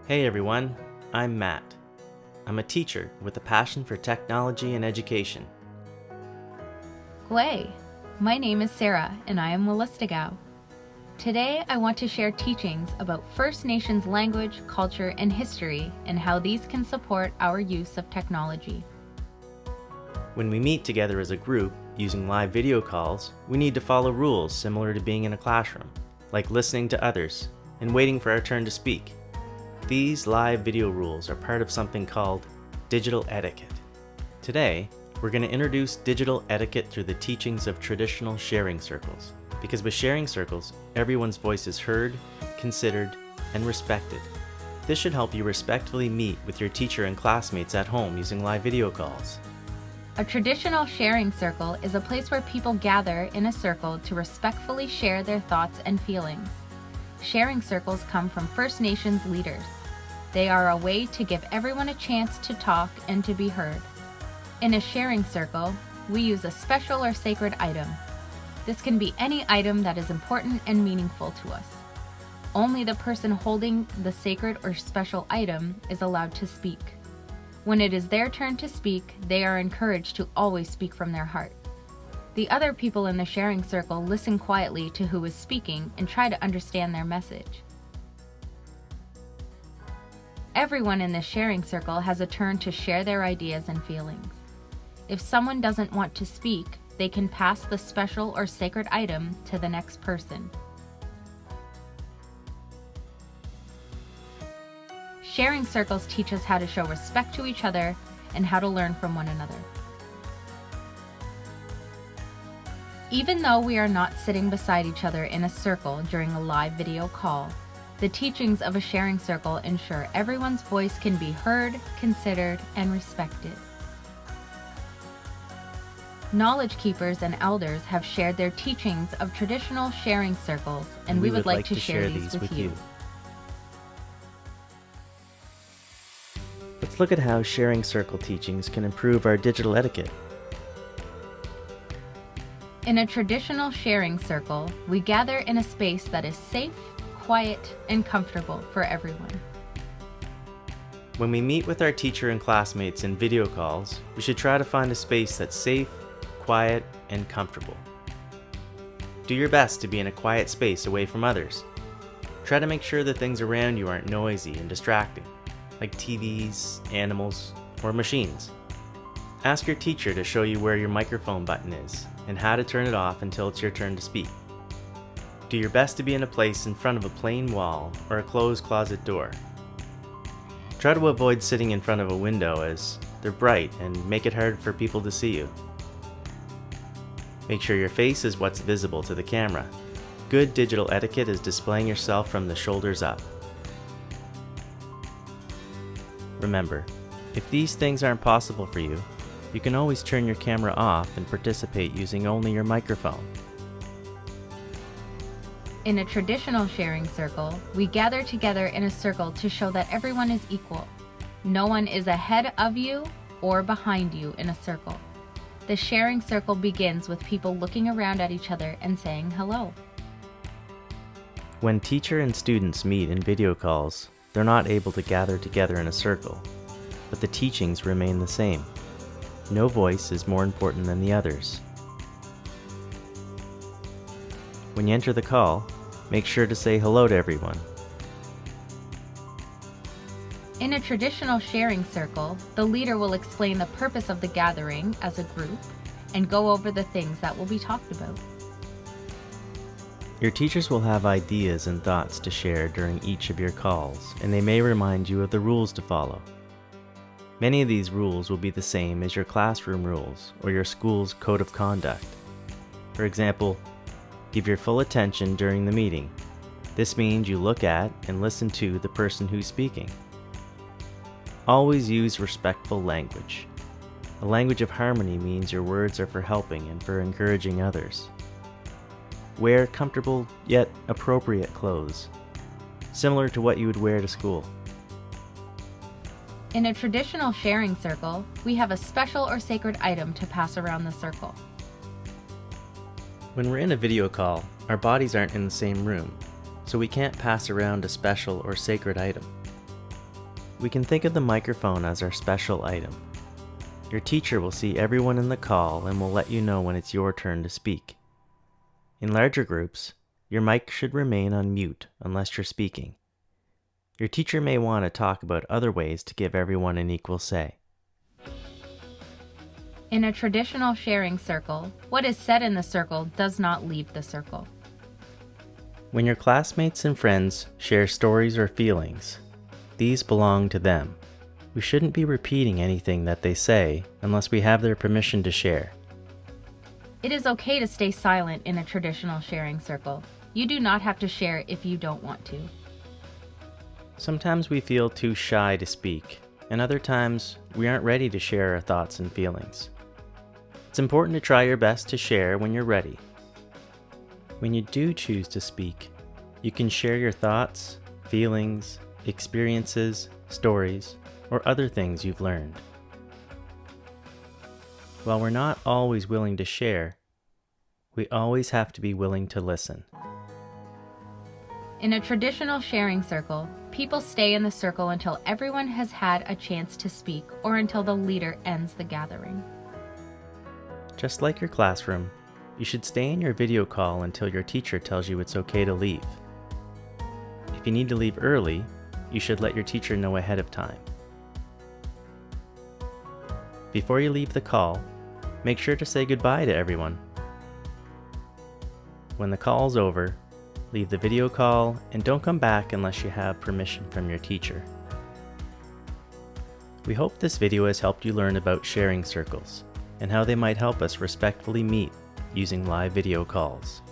Hey everyone, I'm Matt. I'm a teacher with a passion for technology and education. Gway, my name is Sarah and I am Willistigau. Today I want to share teachings about First Nations language, culture, and history and how these can support our use of technology. When we meet together as a group using live video calls, we need to follow rules similar to being in a classroom, like listening to others and waiting for our turn to speak. These live video rules are part of something called digital etiquette. Today, we're going to introduce digital etiquette through the teachings of traditional sharing circles. Because with sharing circles, everyone's voice is heard, considered, and respected. This should help you respectfully meet with your teacher and classmates at home using live video calls. A traditional sharing circle is a place where people gather in a circle to respectfully share their thoughts and feelings. Sharing circles come from First Nations leaders. They are a way to give everyone a chance to talk and to be heard. In a sharing circle, we use a special or sacred item. This can be any item that is important and meaningful to us. Only the person holding the sacred or special item is allowed to speak. When it is their turn to speak, they are encouraged to always speak from their heart. The other people in the sharing circle listen quietly to who is speaking and try to understand their message. Everyone in this sharing circle has a turn to share their ideas and feelings. If someone doesn't want to speak, they can pass the special or sacred item to the next person. Sharing circles teach us how to show respect to each other and how to learn from one another. Even though we are not sitting beside each other in a circle during a live video call, the teachings of a sharing circle ensure everyone's voice can be heard, considered, and respected. Knowledge keepers and elders have shared their teachings of traditional sharing circles, and we would like to share these with you. Let's look at how sharing circle teachings can improve our digital etiquette. In a traditional sharing circle, we gather in a space that is safe, quiet, and comfortable for everyone. When we meet with our teacher and classmates in video calls, we should try to find a space that's safe, quiet, and comfortable. Do your best to be in a quiet space away from others. Try to make sure the things around you aren't noisy and distracting, like TVs, animals, or machines. Ask your teacher to show you where your microphone button is and how to turn it off until it's your turn to speak. Do your best to be in a place in front of a plain wall or a closed closet door. Try to avoid sitting in front of a window as they're bright and make it hard for people to see you. Make sure your face is what's visible to the camera. Good digital etiquette is displaying yourself from the shoulders up. Remember, if these things aren't possible for you, you can always turn your camera off and participate using only your microphone. In a traditional sharing circle, we gather together in a circle to show that everyone is equal. No one is ahead of you or behind you in a circle. The sharing circle begins with people looking around at each other and saying hello. When teacher and students meet in video calls, they're not able to gather together in a circle, but the teachings remain the same. No voice is more important than the others. When you enter the call, make sure to say hello to everyone. In a traditional sharing circle, the leader will explain the purpose of the gathering as a group and go over the things that will be talked about. Your teachers will have ideas and thoughts to share during each of your calls, and they may remind you of the rules to follow. Many of these rules will be the same as your classroom rules or your school's code of conduct. For example, give your full attention during the meeting. This means you look at and listen to the person who's speaking. Always use respectful language. A language of harmony means your words are for helping and for encouraging others. Wear comfortable yet appropriate clothes, similar to what you would wear to school. In a traditional sharing circle, we have a special or sacred item to pass around the circle. When we're in a video call, our bodies aren't in the same room, so we can't pass around a special or sacred item. We can think of the microphone as our special item. Your teacher will see everyone in the call and will let you know when it's your turn to speak. In larger groups, your mic should remain on mute unless you're speaking. Your teacher may want to talk about other ways to give everyone an equal say. In a traditional sharing circle, what is said in the circle does not leave the circle. When your classmates and friends share stories or feelings, these belong to them. We shouldn't be repeating anything that they say unless we have their permission to share. It is okay to stay silent in a traditional sharing circle. You do not have to share if you don't want to. Sometimes we feel too shy to speak, and other times we aren't ready to share our thoughts and feelings. It's important to try your best to share when you're ready. When you do choose to speak, you can share your thoughts, feelings, experiences, stories, or other things you've learned. While we're not always willing to share, we always have to be willing to listen. In a traditional sharing circle, people stay in the circle until everyone has had a chance to speak or until the leader ends the gathering. Just like your classroom, you should stay in your video call until your teacher tells you it's okay to leave. If you need to leave early, you should let your teacher know ahead of time. Before you leave the call, make sure to say goodbye to everyone. When the call's over, leave the video call and don't come back unless you have permission from your teacher. We hope this video has helped you learn about sharing circles and how they might help us respectfully meet using live video calls.